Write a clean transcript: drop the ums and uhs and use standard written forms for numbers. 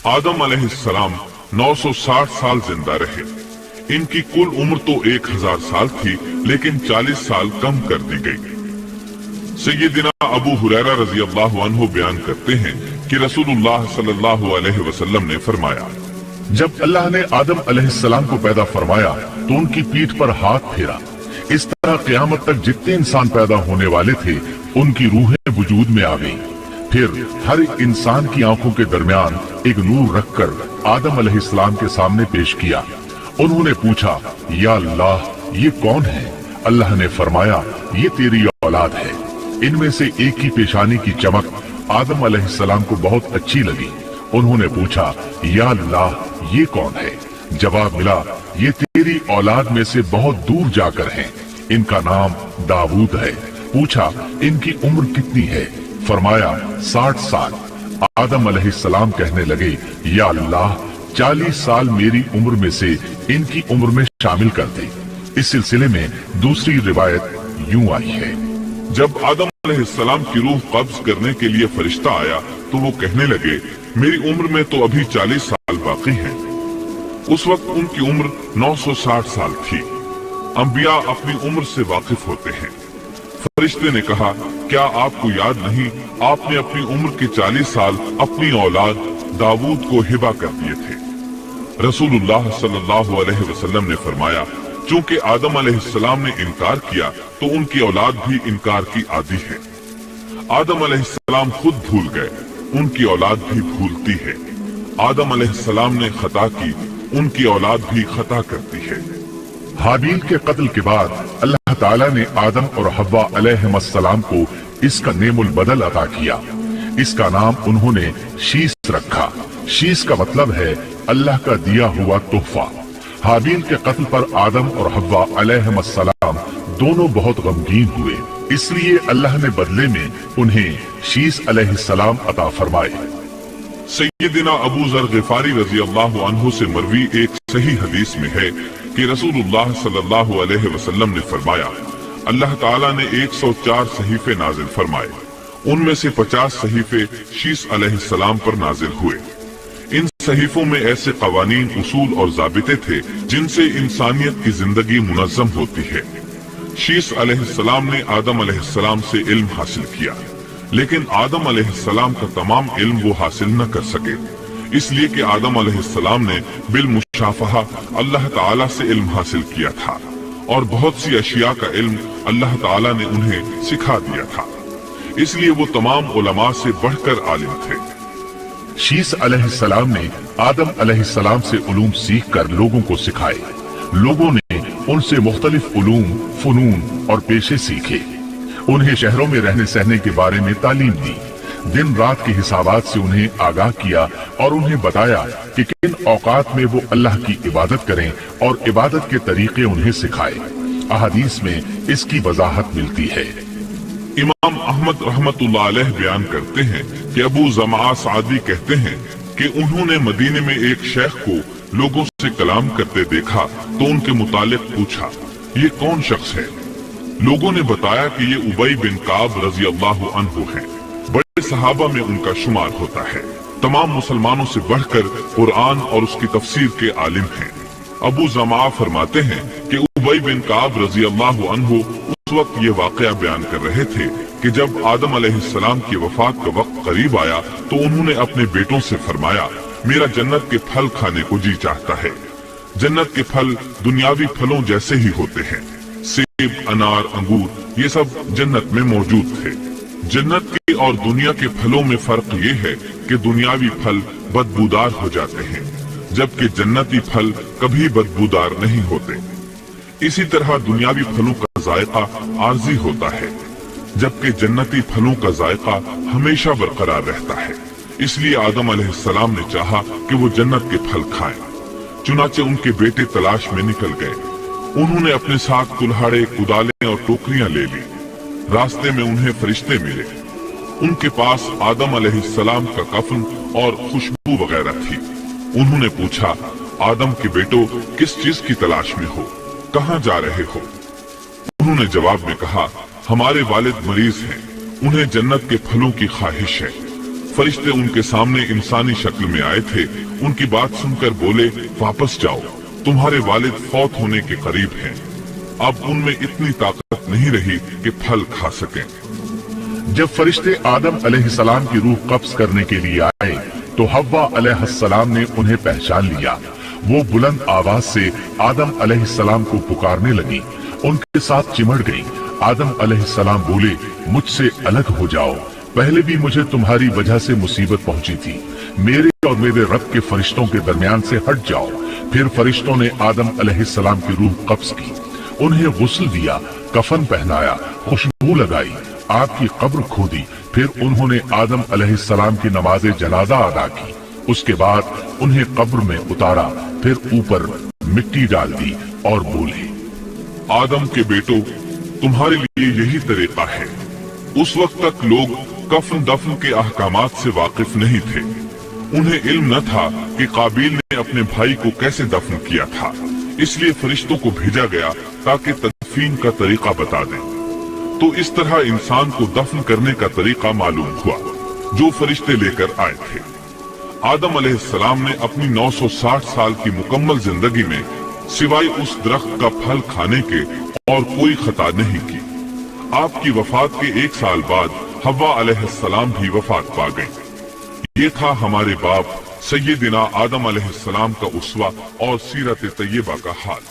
आदम अलैहिस्सलाम 960 साल जिंदा रहे। इनकी कुल उम्र तो 1000 साल थी, लेकिन 40 साल कम कर दी गई। सैयदना अबू हुरैरा रज़ी अल्लाहु अन्हु बयान करते हैं कि रसूलुल्लाह सल्लल्लाहु अलैहि वसल्लम ने फरमाया, जब अल्लाह ने आदम अलैहिस्सलाम को पैदा फरमाया तो उनकी पीठ पर हाथ फेरा। इस तरह क़यामत तक जितने इंसान पैदा होने वाले थे उनकी रूहें वजूद में आ गईं। फिर हर इंसान की आंखों के दरमियान एक नूर रखकर आदम अलैहिस्सलाम के सामने पेश किया। उन्होंने पूछा, या अल्लाह, ये कौन है? अल्लाह ने फरमाया, ये तेरी औलाद है। इनमें से एक की पेशानी की चमक आदम अलैहिस्सलाम को बहुत अच्छी लगी। उन्होंने पूछा, या अल्लाह, ये कौन है? जवाब मिला, ये तेरी औलाद में से बहुत दूर जाकर हैं। इनका नाम दाऊद है। पूछा, इनकी उम्र कितनी है? फरमाया, 60 साल। आदम अलैहिस्सलाम कहने लगे, या अल्लाह, 40 साल मेरी उम्र में से इनकी उम्र में शामिल कर दे। इस सिलसिले में दूसरी रिवायत यूं आई है, जब आदम अलैहिस्सलाम की रूह कब्ज करने के लिए फरिश्ता आया तो वो कहने लगे, मेरी उम्र में तो अभी 40 साल बाकी हैं। उस वक्त उनकी उम्र 960 साल थी। अंबिया अपनी उम्र से वाकिफ होते हैं। फरिश्ते ने कहा, क्या आपको याद नहीं, आपने अपनी उम्र के 40 साल अपनी औलाद दाऊद को हिबा कर दिए थे। रसूलुल्लाह सल्लल्लाहु अलैहि वसल्लम ने फरमाया, चूंकि आदम अलैहिस्सलाम ने इनकार किया तो उनकी औलाद भी इनकार की आदी है। आदम अलैहिस्सलाम खुद भूल गए, उनकी औलाद भी भूलती है। आदम अलैहिस्सलाम ने खता की, उनकी औलाद भी खता करती है। हाबील के कत्ल के बाद अल्लाह ताला ने आदम और हव्वा अलैहिस्सलाम को इसका नेमुल बदल अता किया। इसका नाम उन्होंने शीस रखा। शीस का मतलब है अल्लाह का दिया हुआ तोहफा। हाबील के कत्ल पर आदम और हव्वा अलैहिस्सलाम दोनों बहुत गमगीन हुए, इसलिए अल्लाह ने बदले में उन्हें शीस अलैहिस्सलाम अता फरमाए। सैयदना अबू ज़र ग़िफ़ारी रज़ी अल्लाहु अन्हु से मरवी एक सही हदीस में है कि रसूलुल्लाह सल्लल्लाहु अलैहि वसल्लम ने फरमाया, अल्लाह ताला ने 104 सहीफे नाजिल फरमाए। उनमें से 50 सहीफे शीस अलैहिस्सलाम पर नाजिल हुए। इन सहीफों में ऐसे कवानीन, उसूल और ज़ाबिते थे जिनसे इंसानियत की जिंदगी मुनज़्ज़म होती है। शीस अलैहिस्सलाम ने आदम अलैहिस्सलाम से इल्म हासिल किया, लेकिन आदम अलैहिस्सलाम का तमाम इल्म वो हासिल न कर सके, इसलिए कि आदम अलैहिस्सलाम ने बिल मुशाफहा अल्लाह ताला से इल्म हासिल किया था और बहुत सी अशिया का इल्म अल्लाह ताला ने उन्हें सिखा दिया था। इसलिए वो तमाम उलमा से बढ़कर आलिम थे। शीस अलैहिस्सलाम ने आदम अलैहिस्सलाम से उलूम सीख कर लोगों को सिखाए। लोगों ने उनसे मुख्तलिफ उलूम, फनून और पेशे सीखे। उन्हें शहरों में रहने सहने के बारे में तालीम दी। दिन रात के हिसाबात से उन्हें आगाह किया और उन्हें बताया कि किन औकात में वो अल्लाह की इबादत करें और इबादत के तरीके उन्हें सिखाए। अहादीस में इसकी वजाहत मिलती है। इमाम अहमद रहमतुल्लाह अलैह बयान करते हैं कि अबू ज़मा सादी कहते हैं कि उन्होंने मदीने में एक शेख को लोगों से कलाम करते देखा तो उनके मुतालिक पूछा, ये कौन शख्स है? लोगों ने बताया कि ये उबई बिन काब रज़ी अल्लाहु अन्हु हैं। बड़े सहाबा में उनका शुमार होता है। तमाम मुसलमानों से बढ़कर कुरान और उसकी तफसीर के आलिम हैं। अबू ज़मा फरमाते हैं कि उबई बिन काब रज़ी अल्लाहु अन्हु उस वक्त ये वाक़या बयान कर रहे थे कि जब आदम अलैहिस्सलाम की वफात का वक्त करीब आया तो उन्होंने अपने बेटों से फरमाया, मेरा जन्नत के फल खाने को जी चाहता है। जन्नत के फल दुनियावी फलों जैसे ही होते हैं। सेब, अनार, अंगूर ये सब जन्नत में मौजूद थे। जन्नत के और दुनिया के फलों में फर्क ये है कि दुनियावी फल बदबूदार हो जाते हैं, जबकि जन्नती फल कभी बदबूदार नहीं होते। इसी तरह दुनियावी फलों का जायका आर्जी होता है, जबकि जन्नती फलों का जायका हमेशा बरकरार रहता है। इसलिए आदम अलैहिस्सलाम ने चाहा कि वो जन्नत के फल खाएं। चुनाचे उनके बेटे तलाश में निकल गए। उन्होंने अपने साथ कुल्हाड़े, कुदालें और टोकरियां ले ली। रास्ते में उन्हें फरिश्ते मिले। उनके पास आदम अलैहिस्सलाम का कफन और खुशबू वगैरह थी। उन्होंने पूछा, आदम के बेटो, किस चीज की तलाश में हो? कहाँ जा रहे हो? उन्होंने जवाब में कहा, हमारे वालिद मरीज हैं, उन्हें जन्नत के फलों की ख्वाहिश है। फरिश्ते उनके सामने इंसानी शक्ल में आए थे। उनकी बात सुनकर बोले, वापस जाओ, तुम्हारे वालिद फौत होने के करीब हैं। अब उनमें इतनी ताकत नहीं रही कि फल खा सकें। जब फरिश्ते आदम अलैहिस्सलाम की रूह कब्ज करने के लिए आए तो हव्वा अलैहिस्सलाम ने उन्हें पहचान लिया। वो बुलंद आवाज से आदम अलैहिस्सलाम को पुकारने लगी, उनके साथ चिमड़ गई। आदम अलैहिस्सलाम बोले, मुझसे अलग हो जाओ, पहले भी मुझे तुम्हारी वजह से मुसीबत पहुंची थी। मेरे और मेरे रब के फरिश्तों के दरमियान से हट जाओ। फिर फरिश्तों ने आदम अलैहिस्सलाम की रूह कब्ज की, उन्हें गुस्ल दिया, कफन पहनाया, खुशबू लगाई, आपकी कब्र खोदी। फिर उन्होंने आदम अलैहिस्सलाम की नमाज जनाजा अदा की। उसके बाद उन्हें कब्र में उतारा, फिर ऊपर मिट्टी डाल दी और बोले, आदम के बेटो, तुम्हारे लिए यही तरीका है। उस वक्त तक लोग कफन दफन के अहकामात से वाकिफ नहीं थे। उन्हें इल्म न था कि काबिल ने अपने भाई को कैसे दफन किया था। इसलिए फरिश्तों को भेजा गया ताकि तदफीन का तरीका बता दें। तो इस तरह इंसान को दफन करने का तरीका मालूम हुआ जो फरिश्ते लेकर आए थे। आदम अलैहिस्सलाम ने अपनी 960 साल की मुकम्मल जिंदगी में सिवाय उस दरख्त का फल खाने के और कोई खता नहीं की। आपकी वफात के 1 साल बाद हव्वा अलैहिस्सलाम भी वफात पा गई। ये था हमारे बाप सैयदिना आदम अलैहिस्सलाम का उसवा और सीरत तैयबा का हाल।